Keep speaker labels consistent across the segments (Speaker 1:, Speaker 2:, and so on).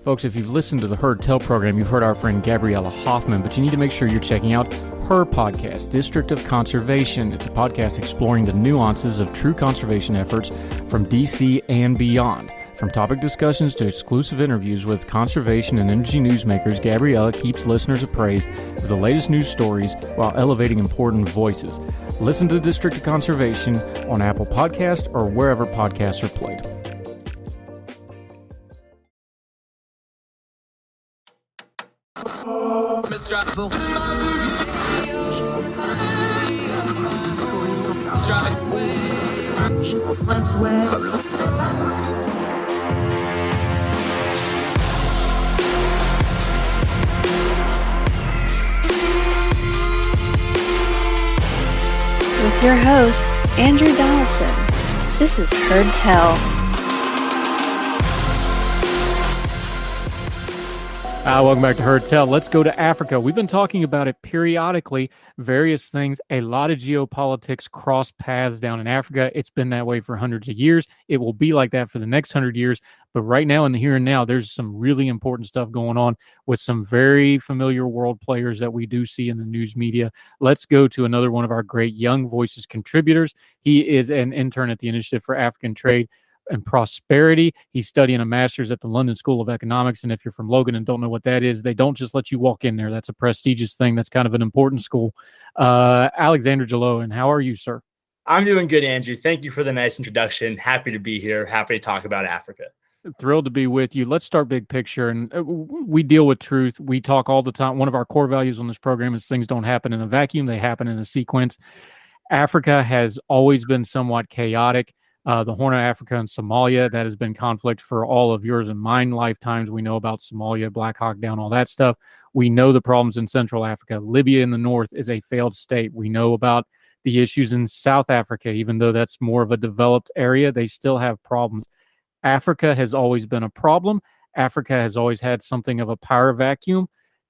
Speaker 1: Folks, if you've listened to the Heard Tell program, you've heard our friend Gabriella Hoffman, but you need to make sure you're checking out her podcast, District of Conservation. It's a podcast exploring the nuances of true conservation efforts from DC and beyond. From topic discussions to exclusive interviews with conservation and energy newsmakers, Gabriella keeps listeners appraised of the latest news stories while elevating important voices. Listen to the District of Conservation on Apple Podcasts or wherever podcasts are played.
Speaker 2: With your host, Andrew Donaldson. This is Heard Tell.
Speaker 1: Welcome back to Heard Tell. Let's go to Africa. We've been talking about it periodically, various things. A lot of geopolitics cross paths down in Africa. It's been that way for hundreds of years. It will be like that for the next 100 years. But right now, in the here and now, there's some really important stuff going on with some very familiar world players that we do see in the news media. Let's go to another one of our great Young Voices contributors. He is an intern at the Initiative for African Trade and Prosperity. He's studying a master's at the London School of Economics. And if you're from Logan and don't know what that is, they don't just let you walk in there. That's a prestigious thing. That's kind of an important school. Alexander Jelloian, how are you, sir?
Speaker 3: I'm doing good, Andrew. Thank you for the nice introduction. Happy to be here. Happy to talk about Africa.
Speaker 1: Thrilled to be with you. Let's start big picture. And we deal with truth. We talk all the time. One of our core values on this program is things don't happen in a vacuum. They happen in a sequence. Africa has always been somewhat chaotic. The Horn of Africa and Somalia, that has been conflict for all of yours and mine lifetimes. We know about Somalia, Black Hawk Down, all that stuff. We know the problems in Central Africa. Libya in the north is a failed state. We know about the issues in South Africa. Even though that's more of a developed area, they still have problems. Africa has always been a problem. Africa has always had something of a power vacuum.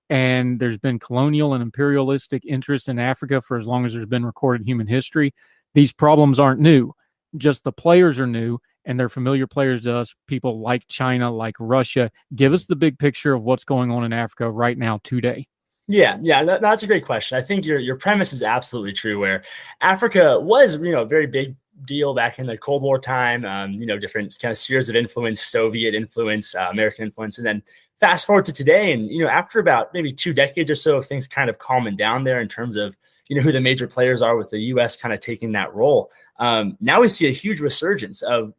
Speaker 1: And there's been colonial and imperialistic interest in Africa for as long as there's been recorded human history. These problems aren't new. Just the players are new, and they're familiar players to us, people like China, like Russia. Give us the big picture of what's going on in Africa right now today.
Speaker 3: Yeah, that's a great question. I think your premise is absolutely true, where Africa was, a very big deal back in the Cold War time, different kind of spheres of influence, Soviet influence, American influence, and then fast forward to today. And, after about maybe 2 decades or so of things kind of calming down there in terms of, who the major players are with the U.S. kind of taking that role. Now we see a huge resurgence of,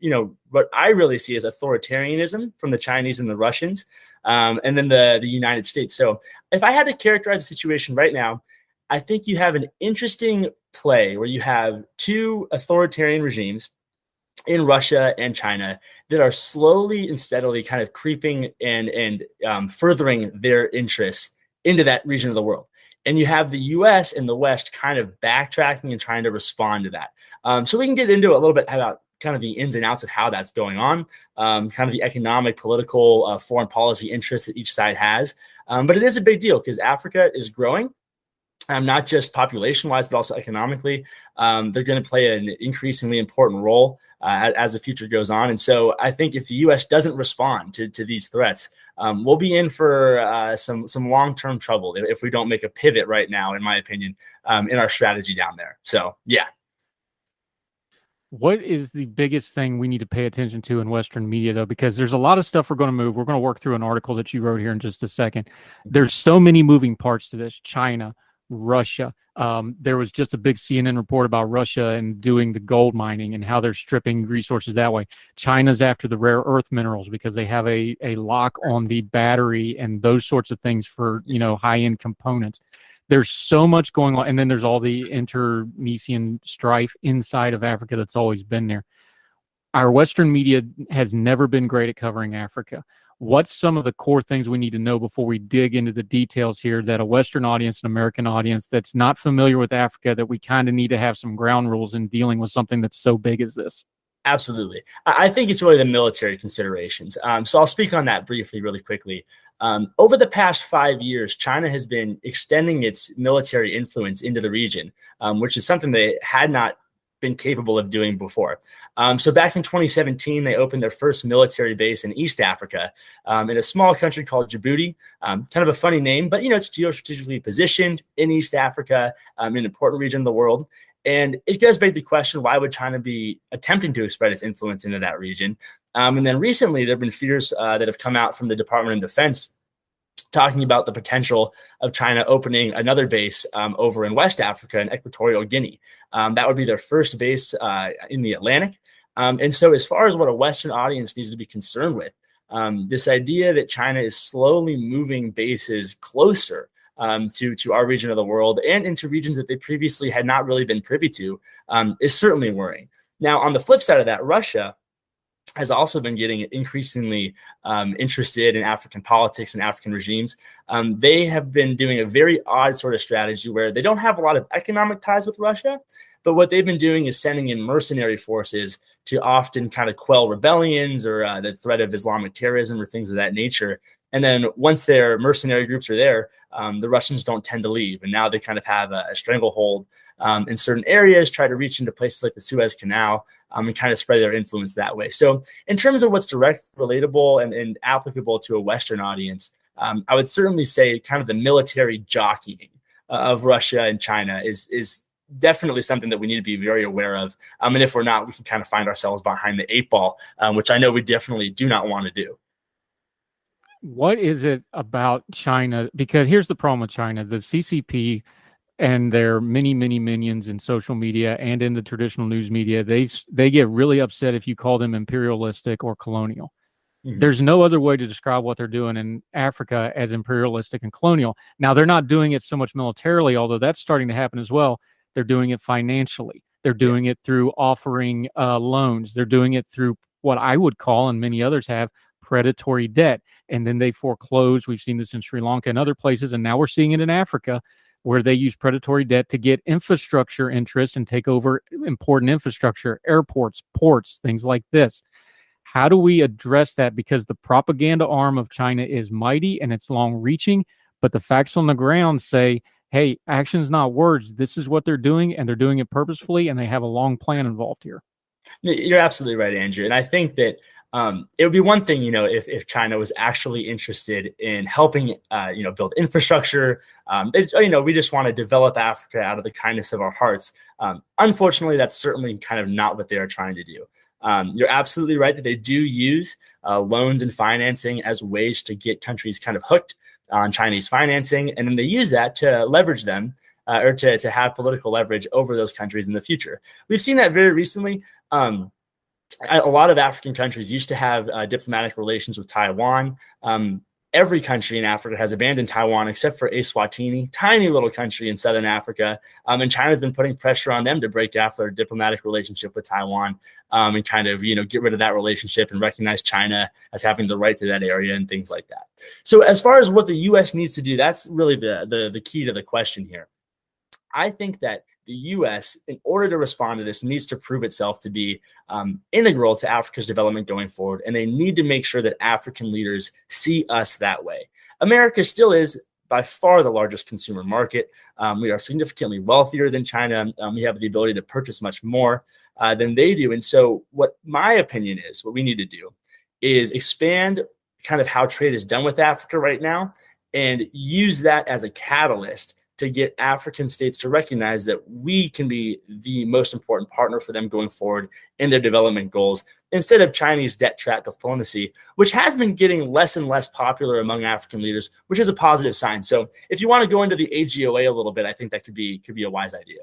Speaker 3: what I really see as authoritarianism from the Chinese and the Russians, and then the United States. So if I had to characterize the situation right now, I think you have an interesting play where you have 2 authoritarian regimes in Russia and China that are slowly and steadily kind of creeping and furthering their interests into that region of the world. And you have the U.S. and the West kind of backtracking and trying to respond to that. So we can get into a little bit about kind of the ins and outs of how that's going on, kind of the economic, political, foreign policy interests that each side has. But it is a big deal because Africa is growing, not just population-wise, but also economically. They're going to play an increasingly important role as the future goes on. And so I think if the U.S. doesn't respond to these threats, we'll be in for some long-term trouble if we don't make a pivot right now, in my opinion, in our strategy down there. So, yeah.
Speaker 1: What is the biggest thing we need to pay attention to in Western media, though? Because there's a lot of stuff we're going to move. We're going to work through an article that you wrote here in just a second. There's so many moving parts to this. China, Russia. There was just a big CNN report about Russia and doing the gold mining and how they're stripping resources that way. China's after the rare earth minerals because they have a lock on the battery and those sorts of things for, high-end components. There's so much going on. And then there's all the internecine strife inside of Africa that's always been there. Our Western media has never been great at covering Africa. What's some of the core things we need to know before we dig into the details here that a Western audience, an American audience that's not familiar with Africa, that we kind of need to have some ground rules in dealing with something that's so big as this?
Speaker 3: Absolutely. I think it's really the military considerations. So I'll speak on that briefly, really quickly. Over the past 5 years, China has been extending its military influence into the region, which is something they had not been capable of doing before. So back in 2017, they opened their first military base in East Africa in a small country called Djibouti. Kind of a funny name, but it's geostrategically positioned in East Africa, in an important region of the world. And it does beg the question, why would China be attempting to spread its influence into that region? And then recently, there have been fears that have come out from the Department of Defense talking about the potential of China opening another base over in West Africa in Equatorial Guinea. That would be their first base in the Atlantic. And so as far as what a Western audience needs to be concerned with, this idea that China is slowly moving bases closer to our region of the world and into regions that they previously had not really been privy to is certainly worrying. Now, on the flip side of that, Russia has also been getting increasingly interested in African politics and African regimes. They have been doing a very odd sort of strategy where they don't have a lot of economic ties with Russia, but what they've been doing is sending in mercenary forces to often kind of quell rebellions or the threat of Islamic terrorism or things of that nature. And then once their mercenary groups are there, the Russians don't tend to leave. And now they kind of have a stranglehold in certain areas, try to reach into places like the Suez Canal, and kind of spread their influence that way. So in terms of what's direct, relatable, and applicable to a Western audience, I would certainly say kind of the military jockeying of Russia and China is definitely something that we need to be very aware of. And if we're not, we can kind of find ourselves behind the eight ball, which I know we definitely do not want to do.
Speaker 1: What is it about China? Because here's the problem with China. The CCP and their many minions in social media and in the traditional news media, they get really upset if you call them imperialistic or colonial. Mm-hmm. There's no other way to describe what they're doing in Africa as imperialistic and colonial. Now, they're not doing it so much militarily, although that's starting to happen as well. They're doing it financially. They're doing it through offering loans. They're doing it through what I would call, and many others have, predatory debt. And then they foreclose. We've seen this in Sri Lanka and other places, and now we're seeing it in Africa, where they use predatory debt to get infrastructure interests and take over important infrastructure, airports, ports, things like this. How do we address that? Because the propaganda arm of China is mighty and it's long-reaching, but the facts on the ground say, hey, actions, not words. This is what they're doing, and they're doing it purposefully, and they have a long plan involved here.
Speaker 3: You're absolutely right, Andrew. And I think that it would be one thing, if China was actually interested in helping, build infrastructure. We just want to develop Africa out of the kindness of our hearts. Unfortunately, that's certainly kind of not what they are trying to do. You're absolutely right that they do use loans and financing as ways to get countries kind of hooked on Chinese financing. And then they use that to leverage them or to have political leverage over those countries in the future. We've seen that very recently. A lot of African countries used to have diplomatic relations with Taiwan. Every country in Africa has abandoned Taiwan except for Eswatini, tiny little country in southern Africa. And China's been putting pressure on them to break off their diplomatic relationship with Taiwan and kind of, get rid of that relationship and recognize China as having the right to that area and things like that. So as far as what the U.S. needs to do, that's really the key to the question here. I think that the U.S., in order to respond to this, needs to prove itself to be integral to Africa's development going forward, and they need to make sure that African leaders see us that way. America still is by far the largest consumer market. We are significantly wealthier than China. We have the ability to purchase much more than they do. And so what my opinion is, what we need to do is expand kind of how trade is done with Africa right now and use that as a catalyst to get African states to recognize that we can be the most important partner for them going forward in their development goals, instead of Chinese debt trap diplomacy, which has been getting less and less popular among African leaders, which is a positive sign. So if you want to go into the AGOA a little bit, I think that could be a wise idea.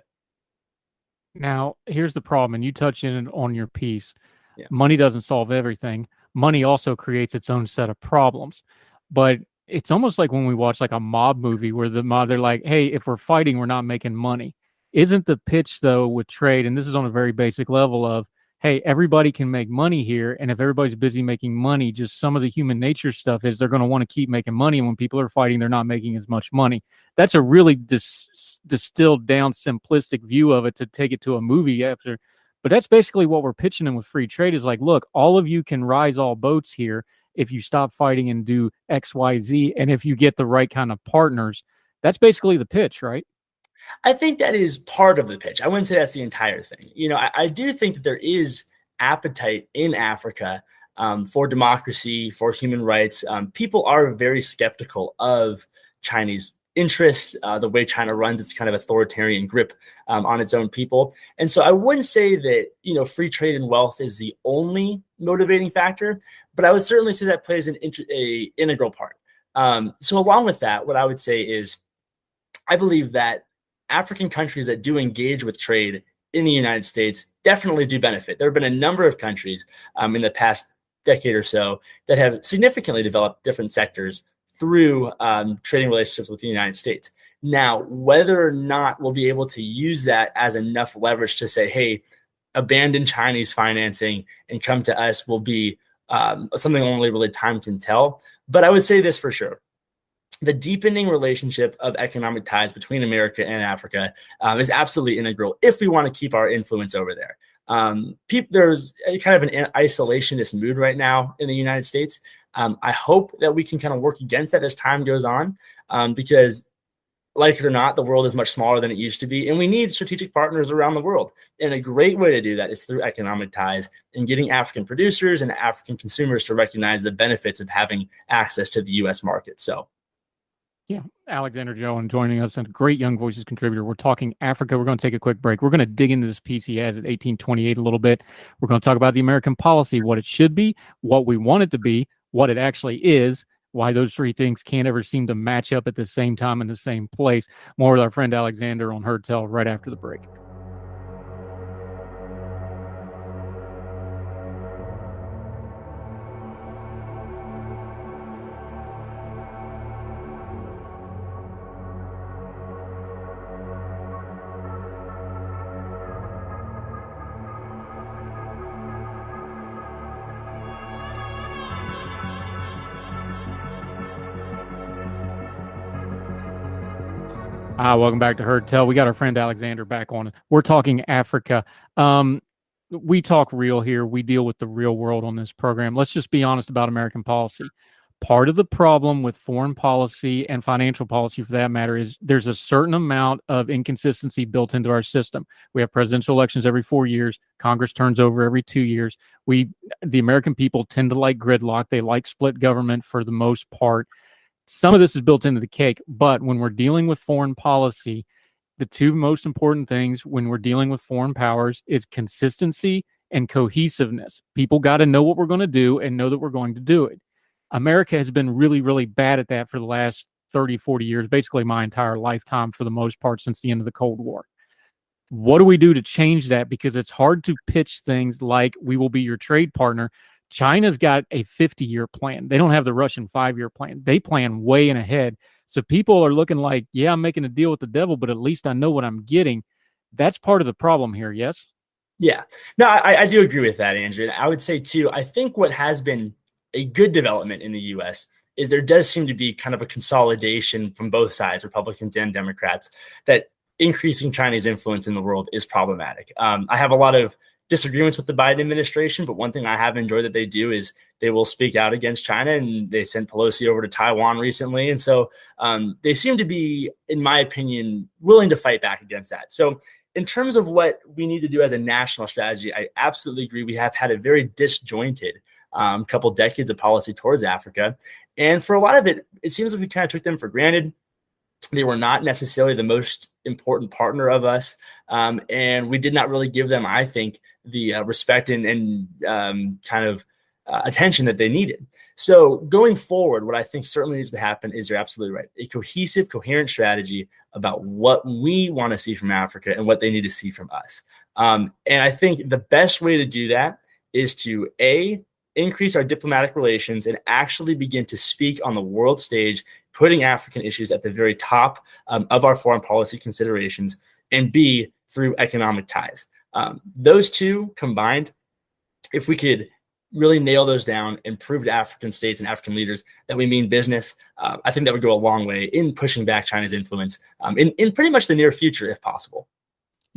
Speaker 1: Now, here's the problem, and you touched on your piece. Yeah. Money doesn't solve everything. Money also creates its own set of problems. But it's almost like when we watch like a mob movie where the mob, they're like, hey, if we're fighting, we're not making money. Isn't the pitch, though, with trade, and this is on a very basic level of, hey, everybody can make money here, and if everybody's busy making money, just some of the human nature stuff is they're going to want to keep making money, and when people are fighting, they're not making as much money. That's a really distilled down, simplistic view of it to take it to a movie after. But that's basically what we're pitching them with free trade is like, look, all of you can rise all boats here if you stop fighting and do X, Y, Z, and if you get the right kind of partners. That's basically the pitch, right?
Speaker 3: I think that is part of the pitch. I wouldn't say that's the entire thing. I do think that there is appetite in Africa for democracy, for human rights. People are very skeptical of Chinese interests, the way China runs its kind of authoritarian grip on its own people. And so I wouldn't say that, free trade and wealth is the only motivating factor, but I would certainly say that plays an integral part. So along with that, what I would say is I believe that African countries that do engage with trade in the United States definitely do benefit. There have been a number of countries in the past decade or so that have significantly developed different sectors through trading relationships with the United States. Now, whether or not we'll be able to use that as enough leverage to say, hey, abandon Chinese financing and come to us will be something only really time can tell. But I would say this for sure. The deepening relationship of economic ties between America and Africa is absolutely integral if we want to keep our influence over there. There's a kind of an isolationist mood right now in the United States. I hope that we can kind of work against that as time goes on, because like it or not, the world is much smaller than it used to be, and we need strategic partners around the world. And a great way to do that is through economic ties and getting African producers and African consumers to recognize the benefits of having access to the U.S. market. So.
Speaker 1: Yeah, Alexander Jelloian joining us, and a great Young Voices contributor. We're talking Africa. We're going to take a quick break. We're going to dig into this piece he has at 1828 a little bit. We're going to talk about the American policy, what it should be, what we want it to be, what it actually is, why those three things can't ever seem to match up at the same time in the same place. More with our friend Alexander on Heard Tell right after the break. Welcome back to Heard Tell. We got our friend Alexander back on. We're talking Africa. We talk real here. We deal with the real world on this program. Let's just be honest about American policy. Part of the problem with foreign policy and financial policy, for that matter, is there's a certain amount of inconsistency built into our system. We have presidential elections every 4 years. Congress turns over every 2 years. The American people tend to like gridlock. They like split government for the most part. Some of this is built into the cake, but when we're dealing with foreign policy, the two most important things when we're dealing with foreign powers is consistency and cohesiveness. People got to know what we're going to do and know that we're going to do it. America has been really, really bad at that for the last 30, 40 years, basically my entire lifetime for the most part since the end of the Cold War. What do we do to change that? Because it's hard to pitch things like we will be your trade partner. China's got a 50-year plan. They don't have the Russian 5-year plan. They plan way in ahead. So people are looking like, yeah, I'm making a deal with the devil, but at least I know what I'm getting. That's part of the problem here, yes?
Speaker 3: Yeah. No, I do agree with that, Andrew. And I would say, too, I think what has been a good development in the U.S. is there does seem to be kind of a consolidation from both sides, Republicans and Democrats, that increasing Chinese influence in the world is problematic. I have a lot of disagreements with the Biden administration, but one thing I have enjoyed that they do is they will speak out against China, and they sent Pelosi over to Taiwan recently. And so they seem to be, in my opinion, willing to fight back against that. So in terms of what we need to do as a national strategy, I absolutely agree. We have had a very disjointed couple decades of policy towards Africa. And for a lot of it, it seems like we kind of took them for granted. They were not necessarily the most important partner of us. And we did not really give them, I think, the respect and kind of attention that they needed. So going forward, what I think certainly needs to happen is, you're absolutely right, a cohesive, coherent strategy about what we want to see from Africa and what they need to see from us. And I think the best way to do that is to, A, increase our diplomatic relations and actually begin to speak on the world stage, putting African issues at the very top of our foreign policy considerations, and B, through economic ties. Those two combined, if we could really nail those down and prove to African states and African leaders that we mean business, I think that would go a long way in pushing back China's influence in pretty much the near future, if possible.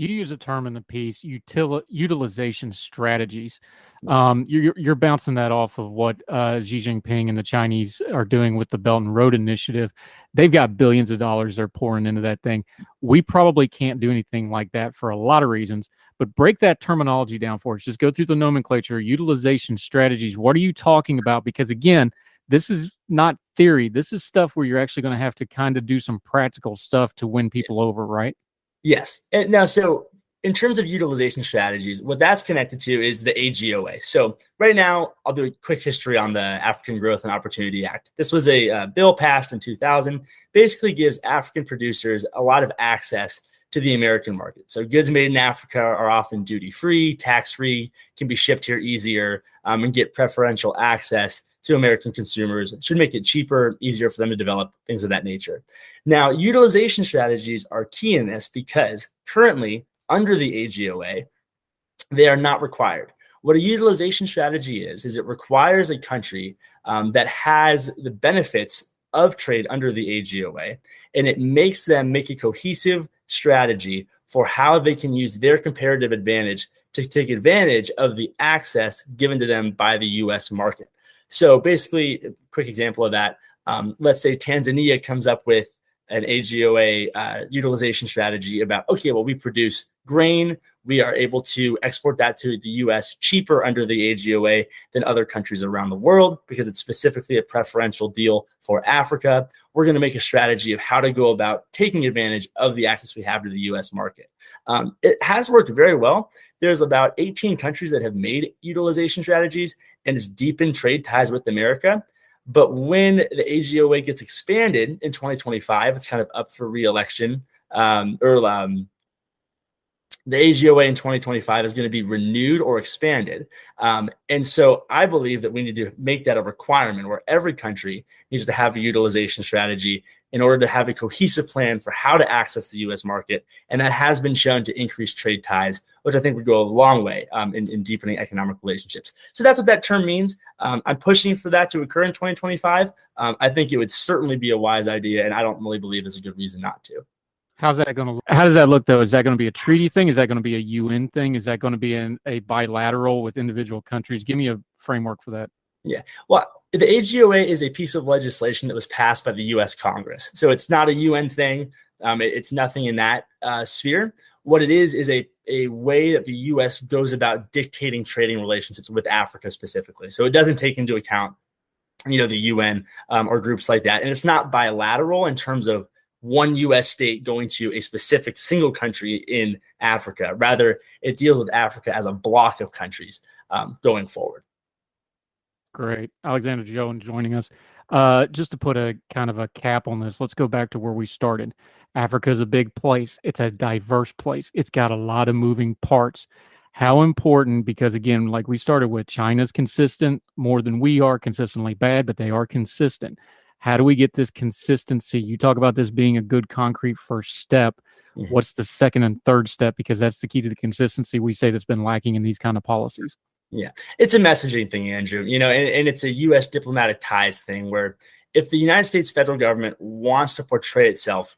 Speaker 1: You use a term in the piece, utilization strategies. You're bouncing that off of what Xi Jinping and the Chinese are doing with the Belt and Road Initiative. They've got billions of dollars they're pouring into that thing. We probably can't do anything like that for a lot of reasons, but break that terminology down for us. Just go through the nomenclature, utilization strategies. What are you talking about? Because again, this is not theory. This is stuff where you're actually going to have to kind of do some practical stuff to win people over, right?
Speaker 3: Yes. And now, so in terms of utilization strategies, what that's connected to is the AGOA. So right now, I'll do a quick history on the African Growth and Opportunity Act. This was a bill passed in 2000, basically gives African producers a lot of access to the American market. So goods made in Africa are often duty-free, tax-free, can be shipped here easier, and get preferential access to American consumers. It should make it cheaper, easier for them to develop, things of that nature. Now, utilization strategies are key in this because currently, under the AGOA, they are not required. What a utilization strategy is it requires a country that has the benefits of trade under the AGOA, and it makes them make a cohesive strategy for how they can use their comparative advantage to take advantage of the access given to them by the U.S. market. So basically, a quick example of that, let's say Tanzania comes up with an AGOA utilization strategy about, okay, well, we produce grain. We are able to export that to the U.S. cheaper under the AGOA than other countries around the world because it's specifically a preferential deal for Africa. We're going to make a strategy of how to go about taking advantage of the access we have to the U.S. market. It has worked very well. There's about 18 countries that have made utilization strategies and it's deepened trade ties with America. But when the AGOA gets expanded in 2025, it's kind of up for re-election, the AGOA in 2025 is going to be renewed or expanded. And so I believe that we need to make that a requirement where every country needs to have a utilization strategy in order to have a cohesive plan for how to access the U.S. market. And that has been shown to increase trade ties, which I think would go a long way in deepening economic relationships. So that's what that term means. I'm pushing for that to occur in 2025. I think it would certainly be a wise idea, and I don't really believe there's a good reason not to.
Speaker 1: How's that going to look? How does that look, though? Is that going to be a treaty thing? Is that going to be a UN thing? Is that going to be a bilateral with individual countries? Give me a framework for that. Yeah. Well,
Speaker 3: the AGOA is a piece of legislation that was passed by the U.S. Congress. So it's not a UN thing. It's nothing in that sphere. What it is a way that the U.S. goes about dictating trading relationships with Africa specifically. So it doesn't take into account, the UN or groups like that. And it's not bilateral in terms of one U.S. state going to a specific single country in Africa. Rather, it deals with Africa as a block of countries going forward.
Speaker 1: Great. Alexander Jelloian joining us. Just to put a kind of a cap on this, let's go back to where we started. Africa is a big place. It's a diverse place. It's got a lot of moving parts. How important, because again, like we started with, China's consistent more than we are, consistently bad, but they are consistent. How do we get this consistency? You talk about this being a good concrete first step. Mm-hmm. What's the second and third step? Because that's the key to the consistency we say that's been lacking in these kind of policies.
Speaker 3: Yeah, it's a messaging thing, Andrew, and it's a U.S. diplomatic ties thing where if the United States federal government wants to portray itself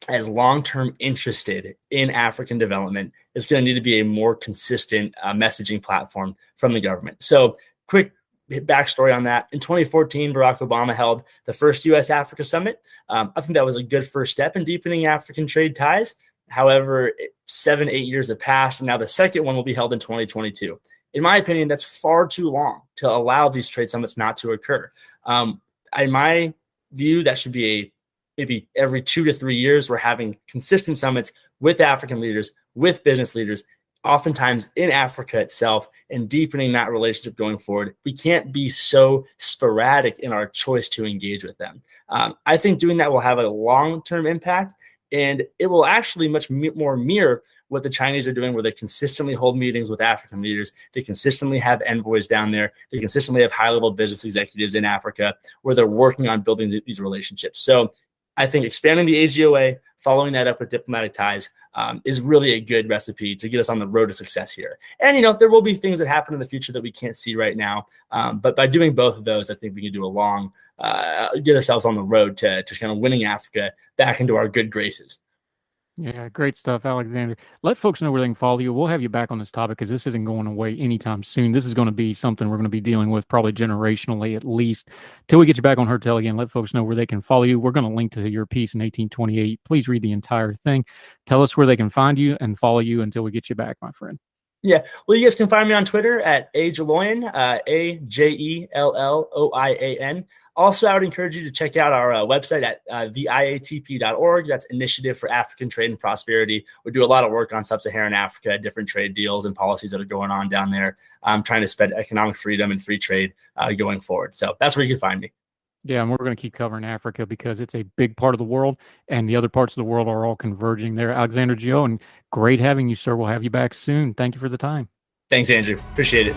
Speaker 3: as long-term interested in African development, it's going to need to be a more consistent messaging platform from the government. So quick backstory on that. In 2014, Barack Obama held the first U.S.-Africa summit. I think that was a good first step in deepening African trade ties. However, 7-8 years have passed, and now the second one will be held in 2022. In my opinion, that's far too long to allow these trade summits not to occur. In my view, that should be maybe every 2 to 3 years, we're having consistent summits with African leaders, with business leaders, oftentimes in Africa itself, and deepening that relationship going forward. We can't be so sporadic in our choice to engage with them. I think doing that will have a long-term impact, and it will actually much more mirror what the Chinese are doing, where they consistently hold meetings with African leaders. They consistently have envoys down there. They consistently have high-level business executives in Africa where they're working on building these relationships. So I think expanding the AGOA, following that up with diplomatic ties, is really a good recipe to get us on the road to success here. And, there will be things that happen in the future that we can't see right now. But by doing both of those, I think we can do get ourselves on the road to kind of winning Africa back into our good graces.
Speaker 1: Yeah, great stuff, Alexander. Let folks know where they can follow you. We'll have you back on this topic because this isn't going away anytime soon. This is going to be something we're going to be dealing with probably generationally at least. Till we get you back on Curtailing again, let folks know where they can follow you. We're going to link to your piece in 1828. Please read the entire thing. Tell us where they can find you and follow you until we get you back, my friend.
Speaker 3: Yeah, well, you guys can find me on Twitter at Jelloian, Ajelloian. Also, I would encourage you to check out our website at theiatp.org. That's Initiative for African Trade and Prosperity. We do a lot of work on sub-Saharan Africa, different trade deals and policies that are going on down there, trying to spread economic freedom and free trade going forward. So that's where you can find me.
Speaker 1: Yeah, and we're going to keep covering Africa because it's a big part of the world, and the other parts of the world are all converging there. Alexander Jelloian, great having you, sir. We'll have you back soon. Thank you for the time.
Speaker 3: Thanks, Andrew. Appreciate it.